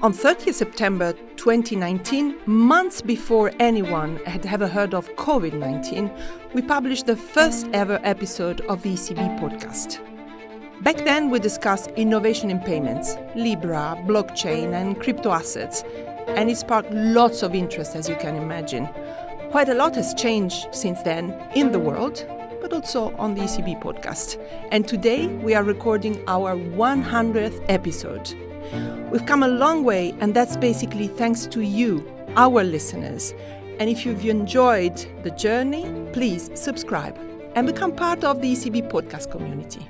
On 30th September 2019, months before anyone had ever heard of COVID-19, we published the first ever episode of the ECB Podcast. Back then, we discussed innovation in payments, Libra, blockchain, and crypto assets, and it sparked lots of interest, as you can imagine. Quite a lot has changed since then in the world, but also on the ECB Podcast. And today, we are recording our 100th episode. We've come a long way, and that's basically thanks to you, our listeners. And if you've enjoyed the journey, please subscribe and become part of the ECB Podcast community.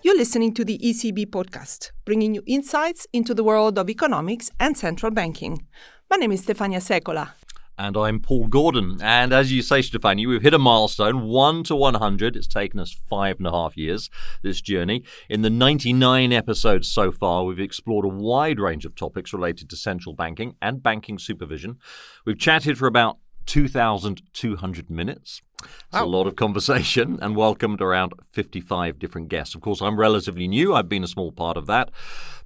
You're listening to the ECB Podcast, bringing you insights into the world of economics and central banking. My name is Stefania Secola. And I'm Paul Gordon. And as you say, Stefania, we've hit a milestone, 1 to 100. It's taken us 5.5 years, this journey. In the 99 episodes so far, we've explored a wide range of topics related to central banking and banking supervision. We've chatted for about 2,200 minutes. It's a lot of conversation, and welcomed around 55 different guests. Of course, I'm relatively new. I've been a small part of that.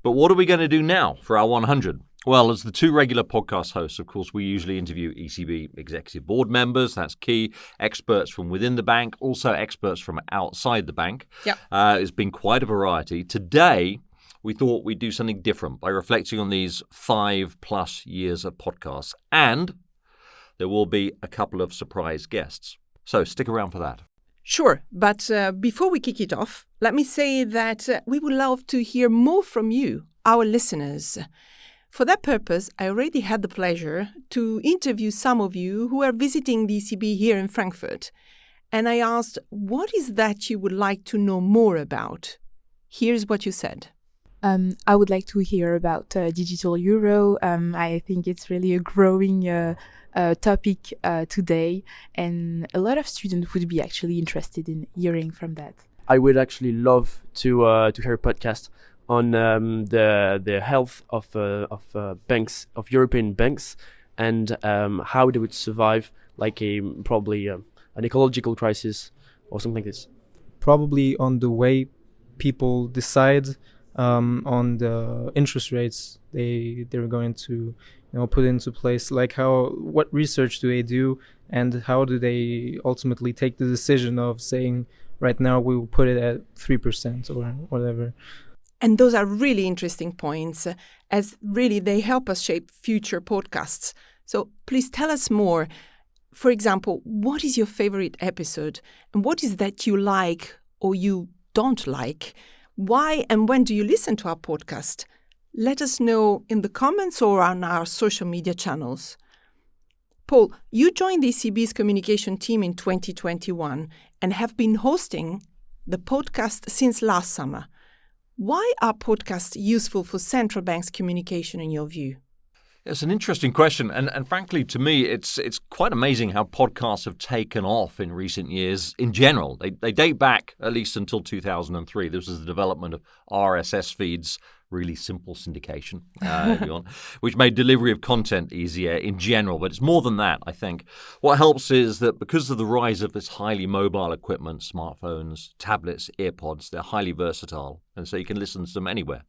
But what are we going to do now for our 100? Well, as the two regular podcast hosts, of course, we usually interview ECB executive board members. That's key. Experts from within the bank, also experts from outside the bank. Yep. It's been quite a variety. Today, we thought we'd do something different by reflecting on these 5+ years of podcasts. And there will be a couple of surprise guests. So stick around for that. Sure, but before we kick it off, let me say that we would love to hear more from you, our listeners. For that purpose, I already had the pleasure to interview some of you who are visiting the ECB here in Frankfurt. And I asked, what is that you would like to know more about? Here's what you said. I would like to hear about digital euro. I think it's really a growing topic today, and a lot of students would be actually interested in hearing from that. I would actually love to hear a podcast on the health of banks, of European banks, and how they would survive like probably an ecological crisis or something like this. Probably on the way people decide on the interest rates they're going to put into place, like what research do they do, and how do they ultimately take the decision of saying right now we will put it at 3% or whatever. And those are really interesting points, as really they help us shape future podcasts. So please tell us more. For example, what is your favorite episode, and what is that you like or you don't like? Why and when do you listen to our podcast? Let us know in the comments or on our social media channels. Paul, you joined the ECB's communication team in 2021 and have been hosting the podcast since last summer. Why are podcasts useful for central bank's communication in your view? It's an interesting question, and frankly, to me, it's quite amazing how podcasts have taken off in recent years in general. They date back at least until 2003. This was the development of RSS feeds, really simple syndication, if you want, which made delivery of content easier in general. But it's more than that, I think. What helps is that because of the rise of this highly mobile equipment, smartphones, tablets, earpods, they're highly versatile. And so you can listen to them anywhere.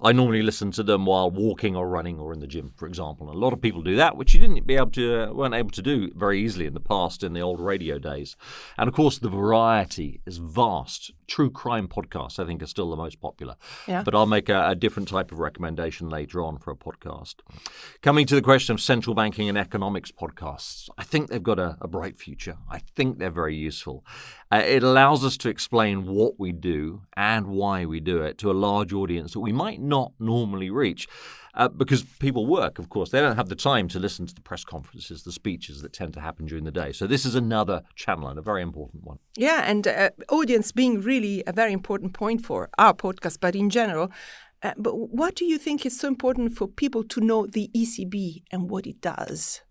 I normally listen to them while walking or running or in the gym, for example. And a lot of people do that, which you weren't able to do very easily in the past, in the old radio days. And of course, the variety is vast. True crime podcasts, I think, are still the most popular. Yeah. But I'll make a different type of recommendation later on for a podcast. Coming to the question of central banking and economics podcasts, I think they've got a bright future. I think they're very useful. It allows us to explain what we do and why we do it to a large audience that we might not normally reach. Because people work, of course. They don't have the time to listen to the press conferences, the speeches that tend to happen during the day. So this is another channel and a very important one. Yeah, and audience being really a very important point for our podcast, but in general. But what do you think is so important for people to know the ECB and what it does?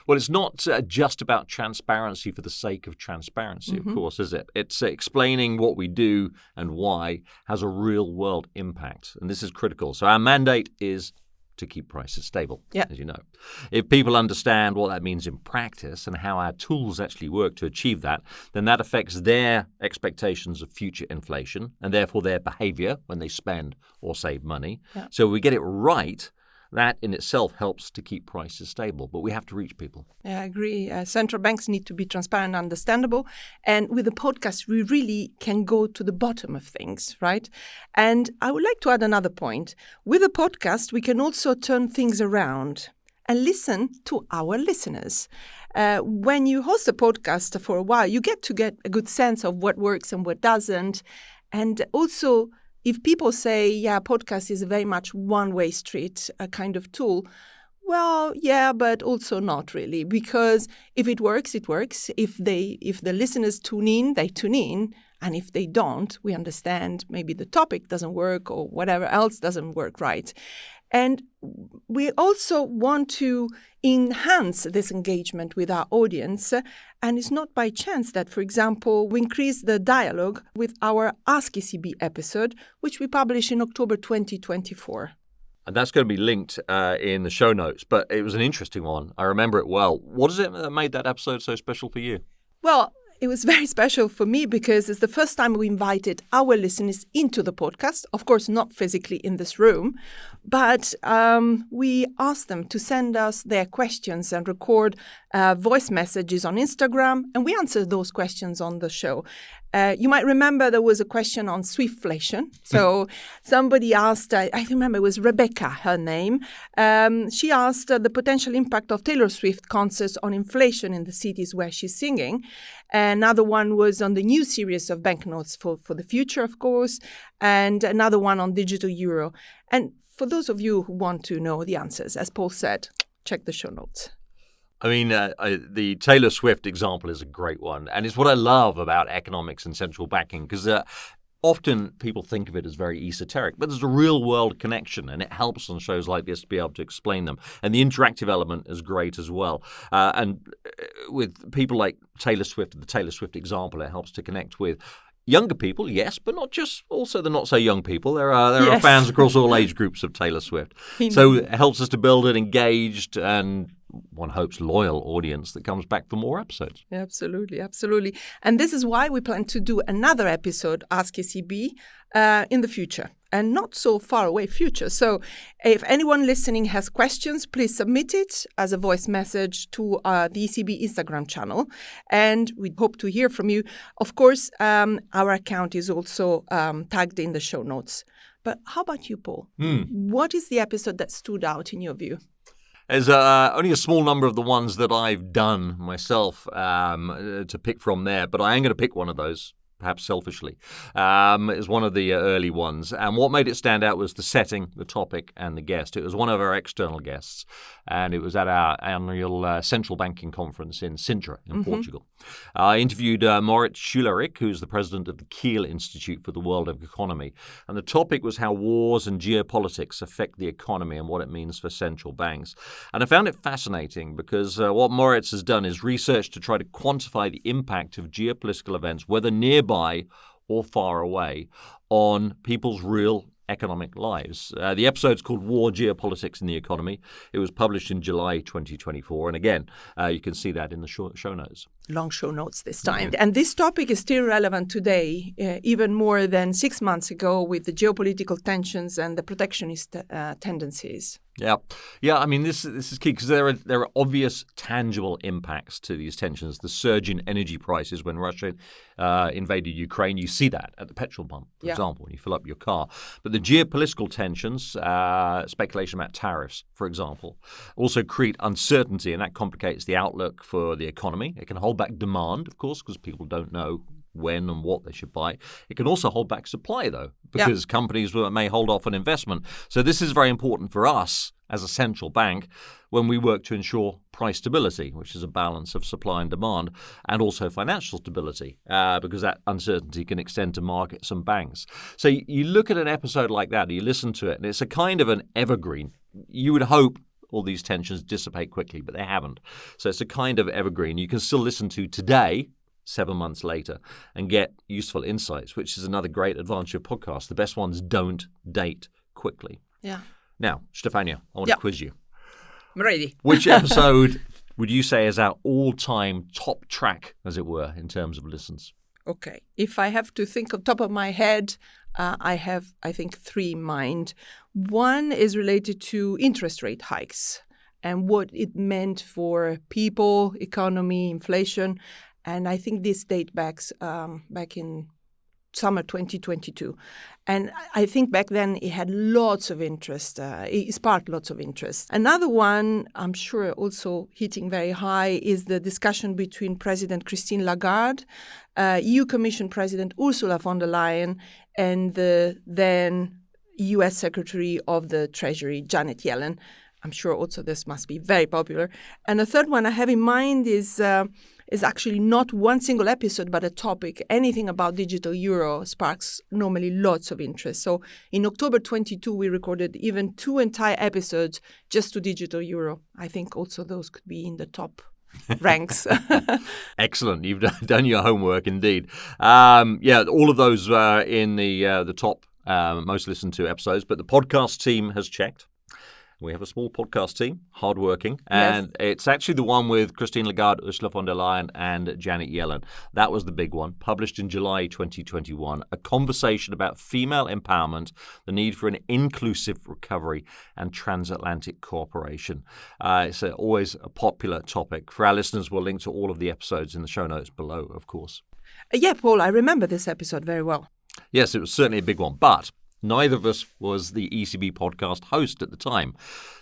Well, it's not just about transparency for the sake of transparency, of course, is it? It's explaining what we do and why has a real-world impact, and this is critical. So our mandate is to keep prices stable, Yeah. as you know. If people understand what that means in practice and how our tools actually work to achieve that, then that affects their expectations of future inflation and therefore their behavior when they spend or save money. Yeah. So if we get it right, that in itself helps to keep prices stable, but we have to reach people. Yeah, I agree. Central banks need to be transparent and understandable. And with the podcast, we really can go to the bottom of things, right? And I would like to add another point. With the podcast, we can also turn things around and listen to our listeners. When you host a podcast for a while, you get a good sense of what works and what doesn't. And also, if people say, yeah, podcast is a very much one-way street, a kind of tool, well, yeah, but also not really, because if it works, it works. If the listeners tune in, they tune in. And if they don't, we understand maybe the topic doesn't work or whatever else doesn't work right. And we also want to enhance this engagement with our audience. And it's not by chance that, for example, we increase the dialogue with our AskECB episode, which we publish in October 2024. And that's going to be linked in the show notes, but it was an interesting one. I remember it well. What is it that made that episode so special for you? Well, it was very special for me because it's the first time we invited our listeners into the podcast. Of course, not physically in this room, but we asked them to send us their questions and record voice messages on Instagram, and we answered those questions on the show. You might remember there was a question on Swiftflation. So somebody asked, I remember it was Rebecca, her name. She asked the potential impact of Taylor Swift concerts on inflation in the cities where she's singing. Another one was on the new series of banknotes for the future, of course, and another one on digital euro. And for those of you who want to know the answers, as Paul said, check the show notes. I mean, the Taylor Swift example is a great one. And it's what I love about economics and central banking, because often people think of it as very esoteric, but there's a real world connection, and it helps on shows like this to be able to explain them. And the interactive element is great as well. And with people like Taylor Swift, the Taylor Swift example, it helps to connect with younger people, yes, but not just also the not so young people. There are fans across all age groups of Taylor Swift. So it helps us to build an engaged and one hopes loyal audience that comes back for more episodes. Absolutely, absolutely. And this is why we plan to do another episode, AskECB, in the future, and not so far away future. So if anyone listening has questions, please submit it as a voice message to the ECB Instagram channel. And we hope to hear from you. Of course, our account is also tagged in the show notes. But how about you, Paul? What is the episode that stood out in your view? There's only a small number of the ones that I've done myself to pick from there, but I am going to pick one of those, perhaps selfishly. It's one of the early ones. And what made it stand out was the setting, the topic, and the guest. It was one of our external guests, and it was at our annual central banking conference in Sintra in Portugal. I interviewed Moritz Schülerik, who's the president of the Kiel Institute for the World Economy. And the topic was how wars and geopolitics affect the economy and what it means for central banks. And I found it fascinating because what Moritz has done is research to try to quantify the impact of geopolitical events, whether nearby or far away, on people's real economic lives. The episode's called War, Geopolitics and the Economy. It was published in July 2024. And again, you can see that in the show notes. Long show notes this time. And this topic is still relevant today, even more than 6 months ago, with the geopolitical tensions and the protectionist tendencies. Yeah. I mean, this is key because there are obvious, tangible impacts to these tensions. The surge in energy prices when Russia invaded Ukraine, you see that at the petrol pump, for example, when you fill up your car. But the geopolitical tensions, speculation about tariffs, for example, also create uncertainty, and that complicates the outlook for the economy. It can hold back demand, of course, because people don't know when and what they should buy. It can also hold back supply, though, because companies may hold off on investment. So this is very important for us as a central bank when we work to ensure price stability, which is a balance of supply and demand, and also financial stability, because that uncertainty can extend to markets and banks. So you look at an episode like that, you listen to it, and it's a kind of an evergreen. You would hope all these tensions dissipate quickly, but they haven't. So it's a kind of evergreen you can still listen to today, 7 months later, and get useful insights, which is another great advantage of podcasts. The best ones don't date quickly. Yeah. Now, Stefania, I want to quiz you. I'm ready. Which episode would you say is our all-time top track, as it were, in terms of listens? Okay. If I have to think on top of my head, I have, I think, 3 in mind. One is related to interest rate hikes and what it meant for people, economy, inflation. And I think this date back in summer 2022. And I think back then it had lots of interest. It sparked lots of interest. Another one, I'm sure also hitting very high, is the discussion between President Christine Lagarde, EU Commission President Ursula von der Leyen, and the then US Secretary of the Treasury, Janet Yellen. I'm sure also this must be very popular. And a third one I have in mind is actually not one single episode, but a topic. Anything about digital euro sparks normally lots of interest. So in October 22, we recorded even 2 entire episodes just to digital euro. I think also those could be in the top ranks. Excellent. You've done your homework indeed. All of those were in the top most listened to episodes, but the podcast team has checked. We have a small podcast team, hardworking, and It's actually the one with Christine Lagarde, Ursula von der Leyen, and Janet Yellen. That was the big one, published in July 2021, a conversation about female empowerment, the need for an inclusive recovery, and transatlantic cooperation. It's always a popular topic. For our listeners, we'll link to all of the episodes in the show notes below, of course. Paul, I remember this episode very well. Yes, it was certainly a big one, but neither of us was the ECB podcast host at the time.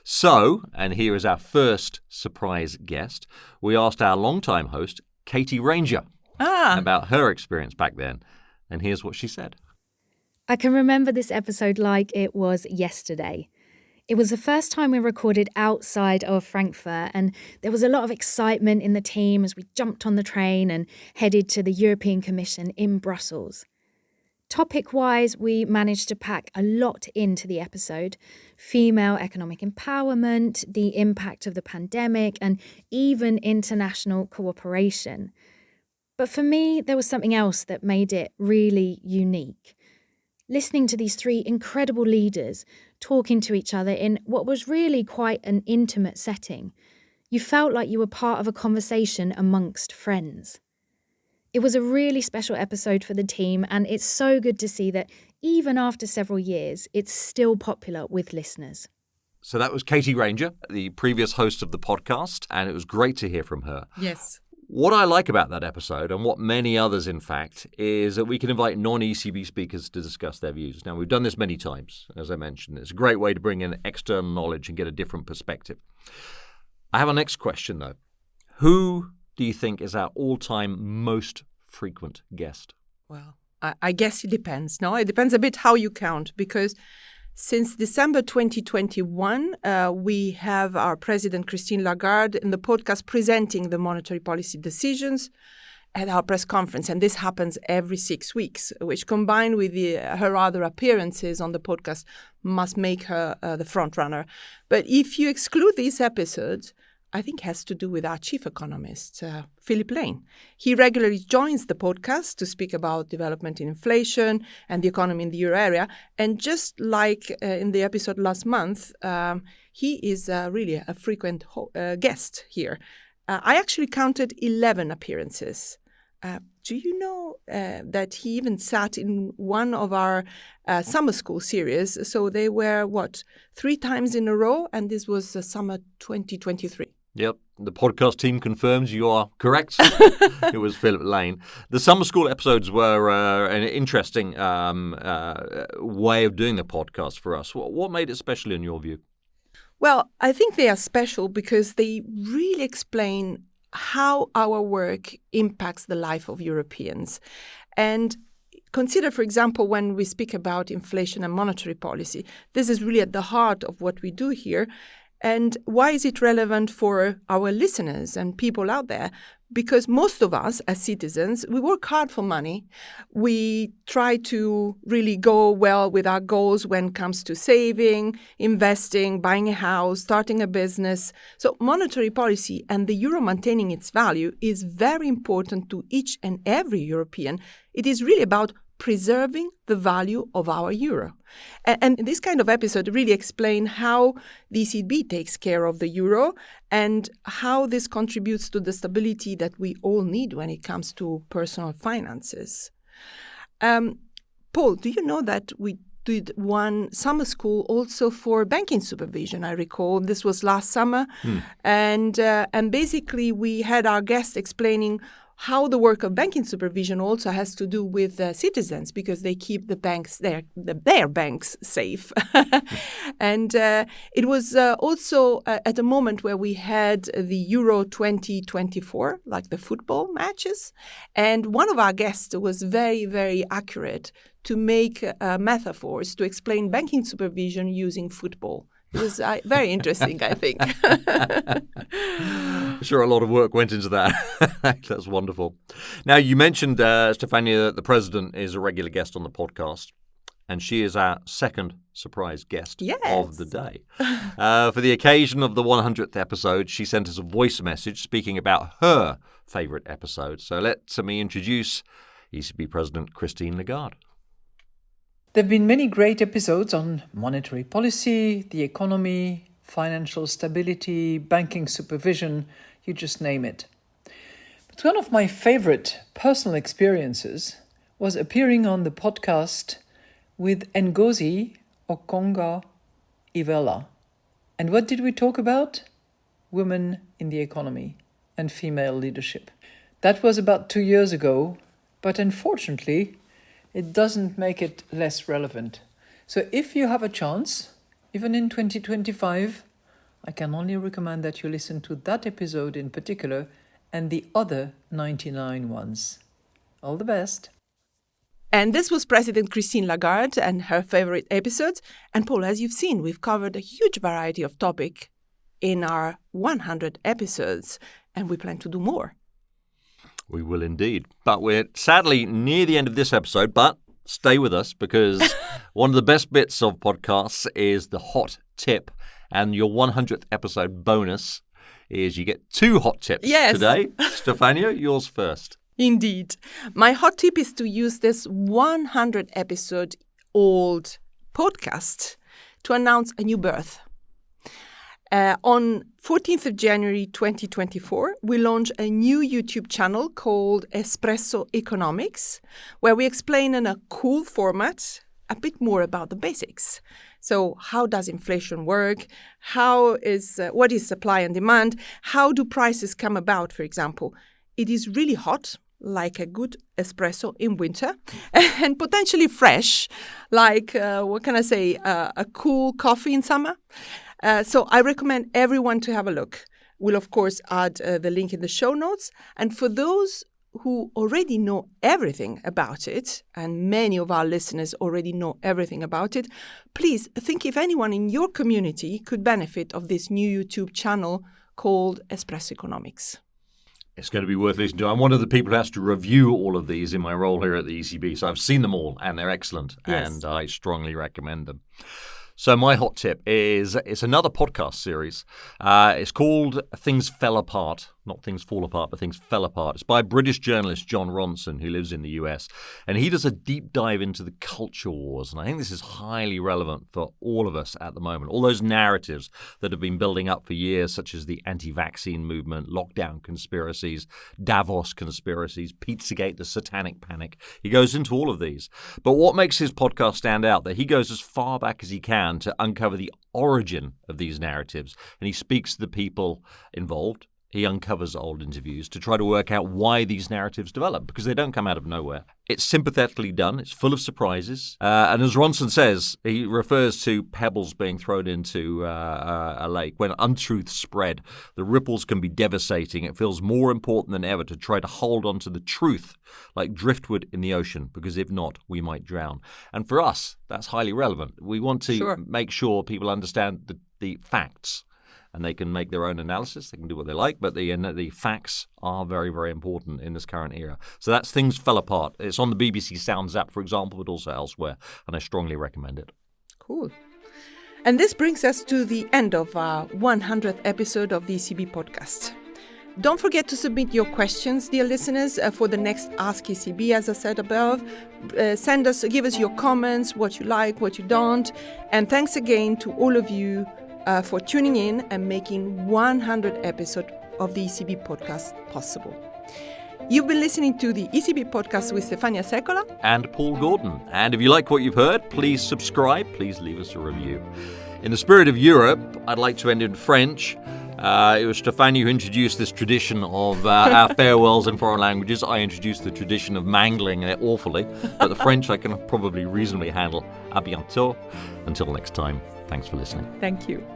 So, and here is our first surprise guest, we asked our longtime host, Katie Ranger, about her experience back then. And here's what she said. I can remember this episode like it was yesterday. It was the first time we recorded outside of Frankfurt, and there was a lot of excitement in the team as we jumped on the train and headed to the European Commission in Brussels. Topic-wise, we managed to pack a lot into the episode. Female economic empowerment, the impact of the pandemic, and even international cooperation. But for me, there was something else that made it really unique. Listening to these 3 incredible leaders talking to each other in what was really quite an intimate setting. You felt like you were part of a conversation amongst friends. It was a really special episode for the team, and it's so good to see that even after several years, it's still popular with listeners. So that was Katie Ranger, the previous host of the podcast, and it was great to hear from her. Yes. What I like about that episode, and what many others, in fact, is that we can invite non-ECB speakers to discuss their views. Now, we've done this many times, as I mentioned. It's a great way to bring in external knowledge and get a different perspective. I have a next question, though. Who do you think is our all-time most frequent guest? Well, I guess it depends. No, it depends a bit how you count, because since December 2021, we have our President Christine Lagarde in the podcast presenting the monetary policy decisions at our press conference. And this happens every 6 weeks, which combined with her other appearances on the podcast must make her the front runner. But if you exclude these episodes, I think has to do with our chief economist, Philip Lane. He regularly joins the podcast to speak about development in inflation and the economy in the euro area. And just like in the episode last month, he is really a frequent guest here. I actually counted 11 appearances. Do you know that he even sat in one of our summer school series? So they were, 3 times in a row? And this was summer 2023. Yep. The podcast team confirms you are correct. It was Philip Lane. The summer school episodes were an interesting way of doing the podcast for us. What made it special in your view? Well, I think they are special because they really explain how our work impacts the life of Europeans. And consider, for example, when we speak about inflation and monetary policy, this is really at the heart of what we do here. And why is it relevant for our listeners and people out there? Because most of us as citizens, we work hard for money. We try to really go well with our goals when it comes to saving, investing, buying a house, starting a business. So monetary policy and the euro maintaining its value is very important to each and every European. It is really about preserving the value of our euro. And this kind of episode really explain how the ECB takes care of the euro and how this contributes to the stability that we all need when it comes to personal finances. Paul, do you know that we did one summer school also for banking supervision? I recall this was last summer. And basically we had our guest explaining how the work of banking supervision also has to do with citizens, because they keep the banks, their banks safe. And it was also at a moment where we had the Euro 2024, like the football matches. And one of our guests was very, very accurate to make metaphors to explain banking supervision using football. It was very interesting, I think. Sure, a lot of work went into that. That's wonderful. Now, you mentioned, Stefania, that the president is a regular guest on the podcast, and she is our second surprise guest of the day. For the occasion of the 100th episode, she sent us a voice message speaking about her favourite episode. So let me introduce ECB President Christine Lagarde. There have been many great episodes on monetary policy, the economy, financial stability, banking supervision, you just name it. But one of my favorite personal experiences was appearing on the podcast with Ngozi Okonjo-Iweala. And what did we talk about? Women in the economy and female leadership. That was about 2 years ago, but unfortunately, it doesn't make it less relevant. So if you have a chance, even in 2025, I can only recommend that you listen to that episode in particular and the other 99 ones. All the best. And this was President Christine Lagarde and her favorite episodes. And Paul, as you've seen, we've covered a huge variety of topics in our 100 episodes, and we plan to do more. We will indeed. But we're sadly near the end of this episode, but stay with us because one of the best bits of podcasts is the hot tip. And your 100th episode bonus is you get 2 hot tips today. Stefania, yours first. Indeed. My hot tip is to use this 100 episode old podcast to announce a new birth. On 14th of January 2024, we launched a new YouTube channel called Espresso Economics, where we explain in a cool format a bit more about the basics. So how does inflation work? What is supply and demand? How do prices come about, for example? It is really hot, like a good espresso in winter, and potentially fresh, like, a cool coffee in summer. So I recommend everyone to have a look. We'll, of course, add the link in the show notes. And for those who already know everything about it, and many of our listeners already know everything about it, please think if anyone in your community could benefit of this new YouTube channel called Espresso Economics. It's going to be worth listening to. I'm one of the people who has to review all of these in my role here at the ECB. So I've seen them all, and they're excellent, and I strongly recommend them. So my hot tip is it's another podcast series. It's called Things Fell Apart. Not Things Fall Apart, but Things Fell Apart. It's by British journalist John Ronson, who lives in the US. And he does a deep dive into the culture wars. And I think this is highly relevant for all of us at the moment. All those narratives that have been building up for years, such as the anti-vaccine movement, lockdown conspiracies, Davos conspiracies, Pizzagate, the satanic panic. He goes into all of these. But what makes his podcast stand out, that he goes as far back as he can to uncover the origin of these narratives. And he speaks to the people involved. He uncovers old interviews to try to work out why these narratives develop, because they don't come out of nowhere. It's sympathetically done. It's full of surprises. And as Ronson says, he refers to pebbles being thrown into a lake. When untruths spread, the ripples can be devastating. It feels more important than ever to try to hold on to the truth like driftwood in the ocean, because if not, we might drown. And for us, that's highly relevant. We want to make sure people understand the facts. And they can make their own analysis. They can do what they like, but the facts are very, very important in this current era. So that's Things Fell Apart. It's on the BBC Sounds app, for example, but also elsewhere, and I strongly recommend it. Cool. And this brings us to the end of our 100th episode of the ECB Podcast. Don't forget to submit your questions, dear listeners, for the next AskECB, as I said above. Give us your comments, what you like, what you don't. And thanks again to all of you for tuning in and making 100 episodes of the ECB podcast possible. You've been listening to the ECB Podcast with Stefania Secola and Paul Gordon. And if you like what you've heard, please subscribe. Please leave us a review. In the spirit of Europe, I'd like to end in French. It was Stefania who introduced this tradition of our farewells in foreign languages. I introduced the tradition of mangling it awfully. But the French I can probably reasonably handle. À bientôt. Until next time, thanks for listening. Thank you.